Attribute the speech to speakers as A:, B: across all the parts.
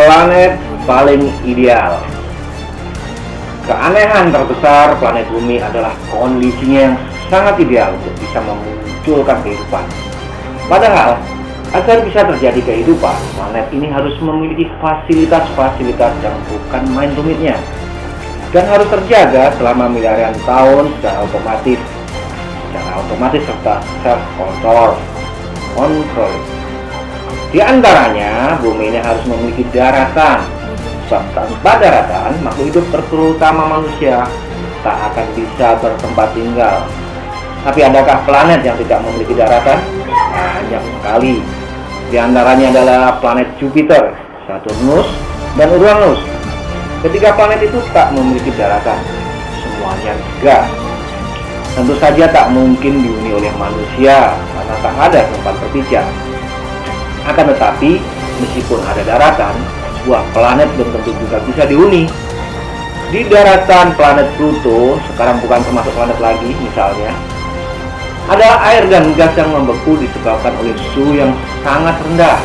A: Planet paling ideal. Keanehan terbesar planet bumi adalah kondisinya yang sangat ideal untuk bisa memunculkan kehidupan. Padahal, agar bisa terjadi kehidupan, planet ini harus memiliki fasilitas-fasilitas yang bukan main rumitnya dan harus terjaga selama miliaran tahun secara otomatis serta self-control. Di antaranya, bumi ini harus memiliki daratan, sebab tanpa daratan, makhluk hidup terutama manusia tak akan bisa bertempat tinggal. Tapi adakah planet yang tidak memiliki daratan? Banyak sekali. Di antaranya adalah planet Jupiter, Saturnus, dan Uranus. Ketiga planet itu tak memiliki daratan, semuanya gas. Tentu saja tak mungkin dihuni oleh manusia karena tak ada tempat berpijak. Akan tetapi, meskipun ada daratan, sebuah planet belum tentu juga bisa dihuni. Di daratan planet Pluto, sekarang bukan termasuk planet lagi misalnya, ada air dan gas yang membeku disebabkan oleh suhu yang sangat rendah,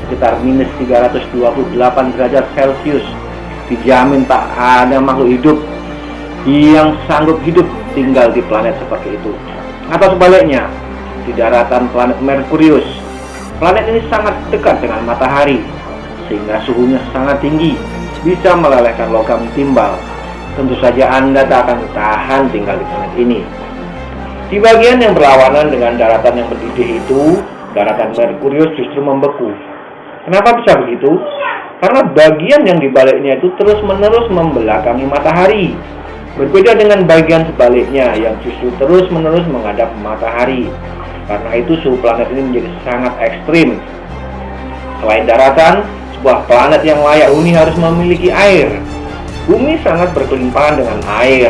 A: sekitar minus 328 derajat Celcius. Dijamin tak ada makhluk hidup yang sanggup hidup tinggal di planet seperti itu. Atau sebaliknya, di daratan planet Merkurius, planet ini sangat dekat dengan matahari, sehingga suhunya sangat tinggi, bisa melelehkan logam timbal. Tentu saja Anda tak akan tahan tinggal di planet ini. Di bagian yang berlawanan dengan daratan yang mendidih itu, daratan Merkurius justru membeku. Kenapa bisa begitu? Karena bagian yang dibaliknya itu terus-menerus membelakangi matahari. Berbeda dengan bagian sebaliknya yang justru terus-menerus menghadap matahari. Karena itu suhu planet ini menjadi sangat ekstrim. Selain daratan, sebuah planet yang layak huni harus memiliki air. Bumi sangat berkelimpahan dengan air,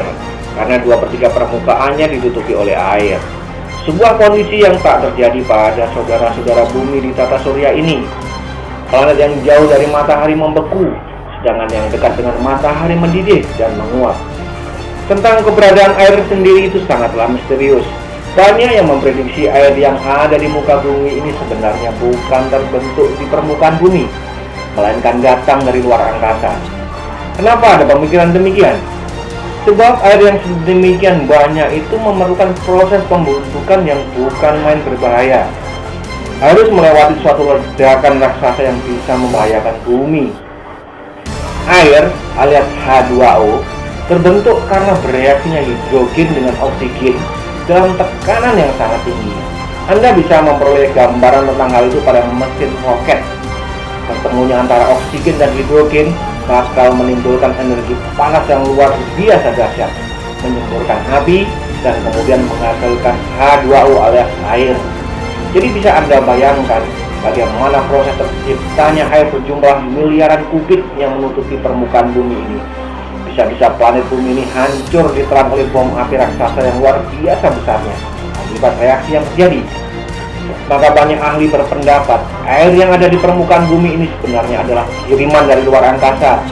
A: karena 2/3 permukaannya ditutupi oleh air. Sebuah kondisi yang tak terjadi pada saudara-saudara bumi di tata surya ini. Planet yang jauh dari matahari membeku, sedangkan yang dekat dengan matahari mendidih dan menguap. Tentang keberadaan air sendiri itu sangatlah misterius. Banyak yang memprediksi air yang ada di muka bumi ini sebenarnya bukan terbentuk di permukaan bumi, melainkan datang dari luar angkasa. Kenapa ada pemikiran demikian? Sebab air yang sedemikian banyak itu memerlukan proses pembentukan yang bukan main berbahaya. Harus melewati suatu ledakan raksasa yang bisa membahayakan bumi. Air alias H2O terbentuk karena bereaksinya hidrogen dengan oksigen dalam tekanan yang sangat tinggi. Anda bisa memperoleh gambaran tentang hal itu pada mesin roket. Pertemuan antara oksigen dan hidrogen bakal menimbulkan energi panas yang luar biasa dahsyat, menyemburkan api dan kemudian menghasilkan H2O alias air. Jadi bisa Anda bayangkan bagaimana proses terciptanya air berjumlah miliaran kubik yang menutupi permukaan bumi ini. Bisa-bisa planet bumi ini hancur ditelan oleh bom api raksasa yang luar biasa besarnya akibat reaksi yang terjadi. Maka banyak ahli berpendapat air yang ada di permukaan bumi ini sebenarnya adalah kiriman dari luar angkasa,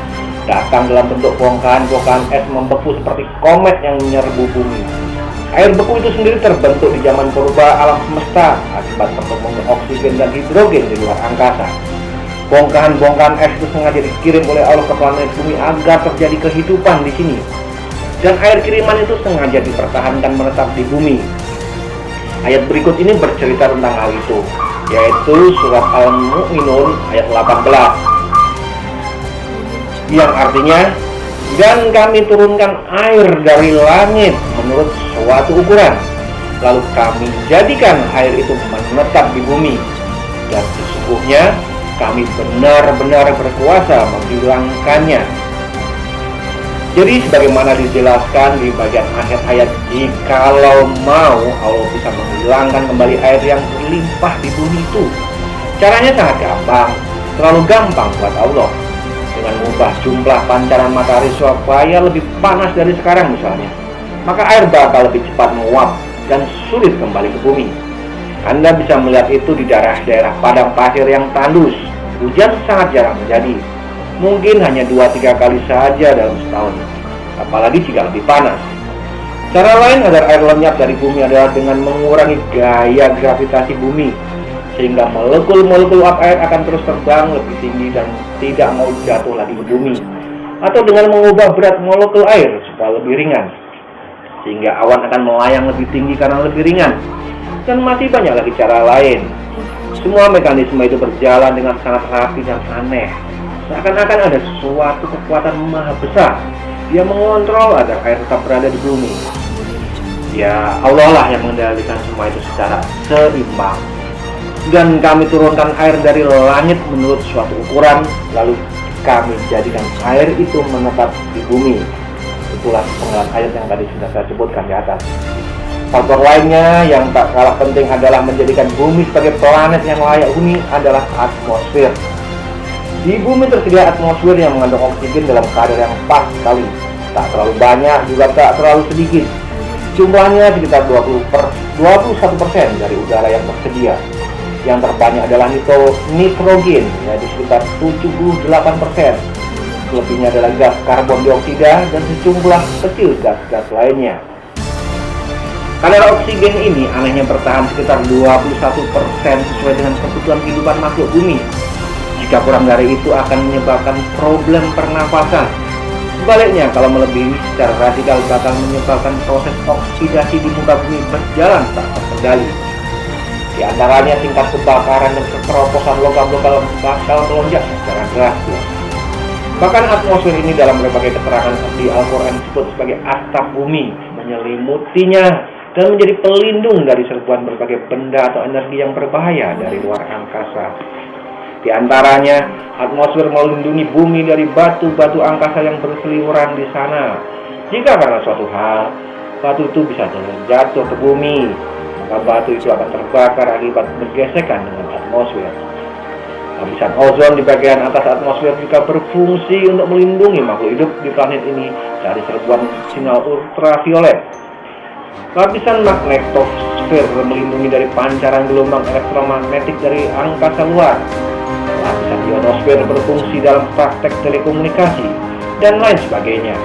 A: datang dalam bentuk bongkahan-bongkahan es membeku seperti komet yang menyerbu bumi. Air beku itu sendiri terbentuk di zaman purba alam semesta akibat pertemuan oksigen dan hidrogen di luar angkasa. Bongkahan-bongkahan es itu sengaja dikirim oleh Allah ke planet bumi agar terjadi kehidupan di sini. Dan air kiriman itu sengaja dipertahankan menetap di bumi. Ayat berikut ini bercerita tentang hal itu, yaitu surat Al-Mu'minun ayat 18. Yang artinya, dan kami turunkan air dari langit menurut suatu ukuran, lalu kami jadikan air itu menetap di bumi, dan sesungguhnya kami benar-benar berkuasa menghilangkannya. Jadi sebagaimana dijelaskan di bagian akhir ayat, jikalau mau Allah bisa menghilangkan kembali air yang berlimpah di bumi itu. Caranya sangat gampang, terlalu gampang buat Allah. Dengan mengubah jumlah pancaran matahari supaya lebih panas dari sekarang misalnya, maka air bakal lebih cepat menguap dan sulit kembali ke bumi. Anda bisa melihat itu di daerah-daerah padang pasir yang tandus. Hujan sangat jarang terjadi, mungkin hanya 2-3 kali saja dalam setahun, apalagi jika lebih panas. Cara lain agar air lenyap dari bumi adalah dengan mengurangi gaya gravitasi bumi, sehingga molekul-molekul uap air akan terus terbang lebih tinggi dan tidak mau jatuh lagi ke bumi, atau dengan mengubah berat molekul air supaya lebih ringan, sehingga awan akan melayang lebih tinggi karena lebih ringan. Dan masih banyak lagi cara lain. Semua mekanisme itu berjalan dengan sangat rapi dan aneh, seakan-akan ada suatu kekuatan maha besar yang mengontrol agar air tetap berada di bumi. Ya, Allah lah yang mengendalikan semua itu secara seimbang. Dan kami turunkan air dari langit menurut suatu ukuran, lalu kami jadikan air itu menetap di bumi. Itulah penggalan ayat yang tadi sudah saya sebutkan di atas. Faktor lainnya yang tak kalah penting adalah menjadikan bumi sebagai planet yang layak huni adalah atmosfer. Di bumi tersedia atmosfer yang mengandung oksigen dalam kadar yang pas sekali. Tak terlalu banyak, juga tak terlalu sedikit. Jumlahnya sekitar 21% dari udara yang tersedia. Yang terbanyak adalah nitrogen, yaitu sekitar 78%. Selebihnya adalah gas karbon dioksida dan sejumlah kecil gas-gas lainnya. Kadar oksigen ini anehnya bertahan sekitar 21% sesuai dengan kebutuhan kehidupan makhluk bumi. Jika kurang dari itu akan menyebabkan problem pernafasan. Sebaliknya, kalau melebihi secara radikal bakal menyebabkan proses oksidasi di muka bumi berjalan tak terkendali. Di antaranya tingkat kebakaran dan kekeroposan logam-logam bakal melonjak secara drastis. Bahkan atmosfer ini dalam berbagai keterangan di Al-Quran disebut sebagai atap bumi, menyelimutinya dan menjadi pelindung dari serbuan berbagai benda atau energi yang berbahaya dari luar angkasa. Di antaranya, atmosfer melindungi bumi dari batu-batu angkasa yang berseliweran di sana. Jika karena suatu hal, batu itu bisa jatuh ke bumi, maka batu itu akan terbakar akibat bergesekan dengan atmosfer. Lapisan ozon di bagian atas atmosfer juga berfungsi untuk melindungi makhluk hidup di planet ini dari serbuan sinyal ultraviolet. Lapisan magnetosfer melindungi dari pancaran gelombang elektromagnetik dari angkasa luar. Lapisan ionosfer berfungsi dalam praktek telekomunikasi, dan lain sebagainya.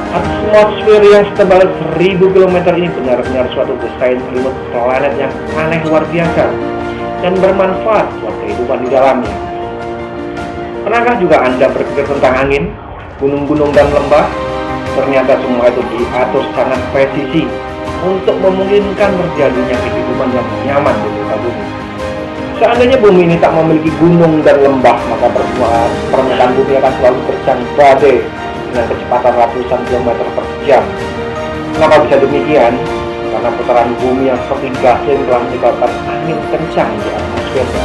A: Atmosfer yang setebal 1000 km ini benar-benar suatu desain selimut planet yang aneh luar biasa dan bermanfaat buat kehidupan di dalamnya. Pernahkah juga Anda berpikir tentang angin, gunung-gunung, dan lembah? Ternyata semua itu diatur sangat presisi untuk memungkinkan terjadinya kehidupan yang nyaman di muka bumi. Seandainya bumi ini tak memiliki gunung dan lembah, maka permukaan bumi akan selalu terjang badai dengan kecepatan ratusan kilometer per jam. Kenapa bisa demikian? Karena putaran bumi yang seperti gasing telah menyebabkan angin kencang di atmosfernya.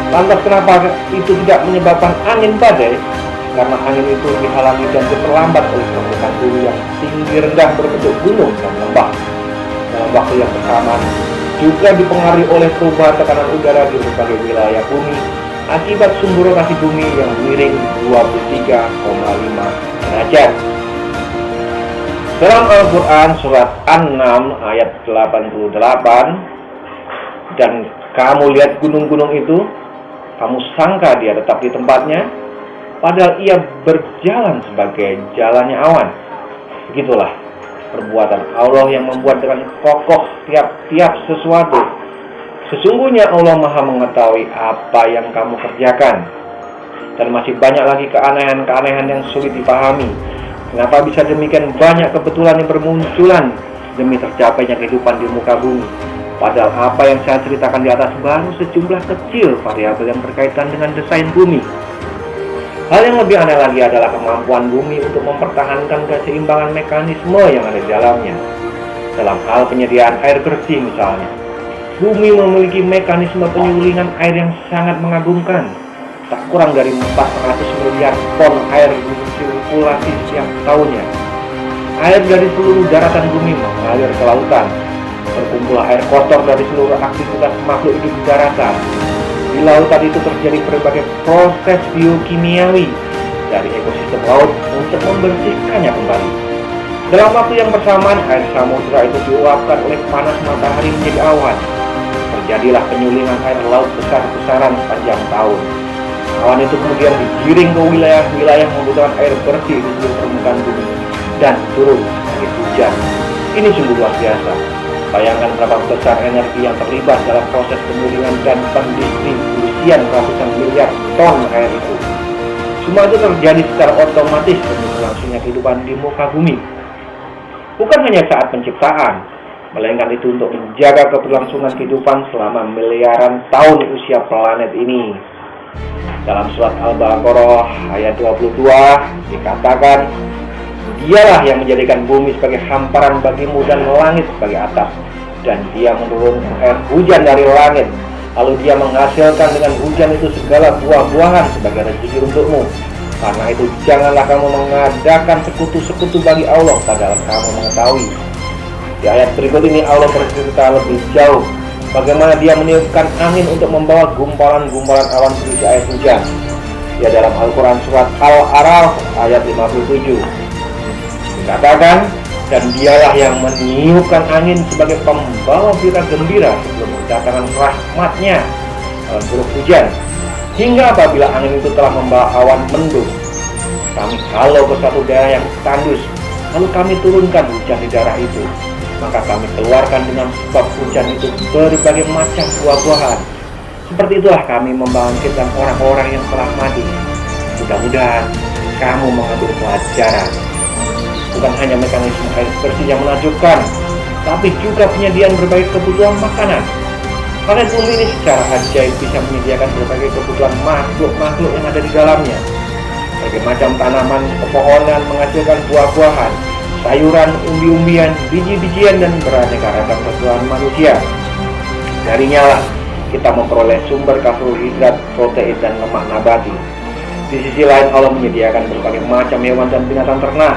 A: Lantas kenapa itu tidak menyebabkan angin badai? Karena angin itu dihalangi dan diperlambat oleh permukaan bumi yang tinggi rendah berbentuk gunung dan lembah. Dalam waktu yang bersamaan juga dipengaruhi oleh perubahan tekanan udara di berbagai wilayah bumi akibat sumber rotasi bumi yang miring 23,5 derajat. Dalam Al-Quran surat An-Naml ayat 88, dan kamu lihat gunung-gunung itu, kamu sangka dia tetap di tempatnya, padahal ia berjalan sebagai jalannya awan. Begitulah perbuatan Allah yang membuat dengan kokoh tiap-tiap sesuatu. Sesungguhnya Allah Maha mengetahui apa yang kamu kerjakan. Dan masih banyak lagi keanehan-keanehan yang sulit dipahami. Kenapa bisa demikian banyak kebetulan yang bermunculan demi tercapainya kehidupan di muka bumi? Padahal apa yang saya ceritakan di atas baru sejumlah kecil variabel yang berkaitan dengan desain bumi. Hal yang lebih aneh lagi adalah kemampuan bumi untuk mempertahankan keseimbangan mekanisme yang ada di dalamnya. Dalam hal penyediaan air bersih misalnya, bumi memiliki mekanisme penyulingan air yang sangat mengagumkan. Tak kurang dari 400 miliar ton air bersirkulasi setiap tahunnya. Air dari seluruh daratan bumi mengalir ke lautan. Berkumpul air kotor dari seluruh aktivitas makhluk hidup di daratan. Di lautan itu terjadi berbagai proses biokimiawi dari ekosistem laut untuk membersihkannya kembali. Dalam waktu yang bersamaan, air samudera itu diuapkan oleh panas matahari menjadi awan. Terjadilah penyulingan air laut besar-besaran sepanjang tahun. Awan itu kemudian digiring ke wilayah-wilayah membutuhkan air bersih di seluruh permukaan bumi dan turun sebagai hujan. Ini sungguh luar biasa. Bayangkan berapa besar energi yang terlibat dalam proses penggilingan dan pendistribusian ratusan miliar ton air itu. Semua itu terjadi secara otomatis demi berlangsungnya kehidupan di muka bumi. Bukan hanya saat penciptaan, melainkan itu untuk menjaga keberlangsungan kehidupan selama miliaran tahun usia planet ini. Dalam surat Al-Baqarah ayat 22 dikatakan, Dialah yang menjadikan bumi sebagai hamparan bagimu dan langit sebagai atap, dan Dia menurunkan air hujan dari langit, lalu Dia menghasilkan dengan hujan itu segala buah-buahan sebagai rezeki untukmu. Karena itu janganlah kamu mengadakan sekutu-sekutu bagi Allah, padahal kamu mengetahui. Di ayat berikut ini Allah bercerita lebih jauh bagaimana Dia meniupkan angin untuk membawa gumpalan-gumpalan awan berisi air hujan. Ya, dalam Al-Quran surat Al-A'raf ayat 57 dikatakan, dan Dialah yang meniupkan angin sebagai pembawa berita gembira sebelum kedatangan rahmatnya dalam huruf hujan, hingga apabila angin itu telah membawa awan mendung. Kami halau ke suatu daerah yang tandus, lalu kami turunkan hujan di daerah itu. Maka kami keluarkan dengan sebab hujan itu berbagai macam buah-buahan. Seperti itulah kami membangkitkan orang-orang yang telah mati. Mudah-mudahan kamu mengambil pelajaran. Bukan hanya mekanisme air bersih yang menakjubkan, tapi juga penyediaan berbagai kebutuhan makanan. Planet bumi ini secara ajaib bisa menyediakan berbagai kebutuhan makhluk-makhluk yang ada di dalamnya. Berbagai macam tanaman, pepohonan menghasilkan buah-buahan, sayuran, umbi-umbian, biji-bijian, dan beraneka ragam kebutuhan manusia. Darinya lah kita memperoleh sumber karbohidrat, protein, dan lemak nabati. Di sisi lain Allah menyediakan berbagai macam hewan dan binatang ternak,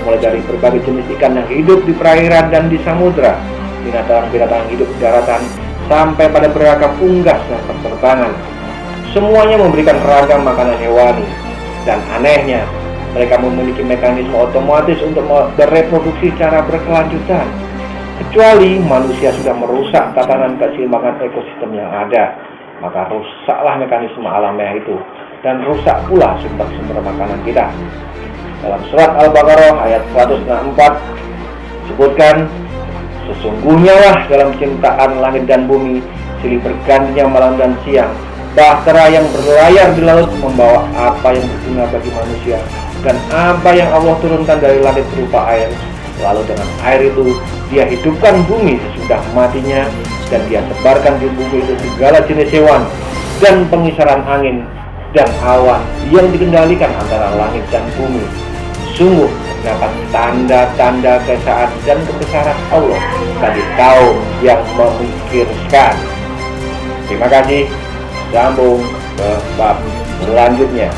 A: mulai dari berbagai jenis ikan yang hidup di perairan dan di samudra, binatang-binatang hidup di daratan, sampai pada beragam unggas dan penerbangan. Semuanya memberikan ragam makanan hewani, dan anehnya mereka memiliki mekanisme otomatis untuk bereproduksi secara berkelanjutan. Kecuali manusia sudah merusak tatanan keseimbangan ekosistem yang ada, maka rusaklah mekanisme alamiah itu, dan rusak pula sumber-sumber makanan kita. Dalam surat Al-Baqarah ayat 164 disebutkan, sesungguhnya lah dalam ciptaan langit dan bumi, silih bergantinya malam dan siang, bahtera yang berlayar di laut membawa apa yang berguna bagi manusia, dan apa yang Allah turunkan dari langit berupa air. Lalu dengan air itu Dia hidupkan bumi sesudah matinya, dan Dia sebarkan di bumi itu segala jenis hewan dan pengisaran angin dan awan yang dikendalikan antara langit dan bumi. Sungguh terdapat tanda-tanda keesaan dan kebesaran Allah bagi kaum yang memikirkan. Terima kasih. Sambung ke bab selanjutnya.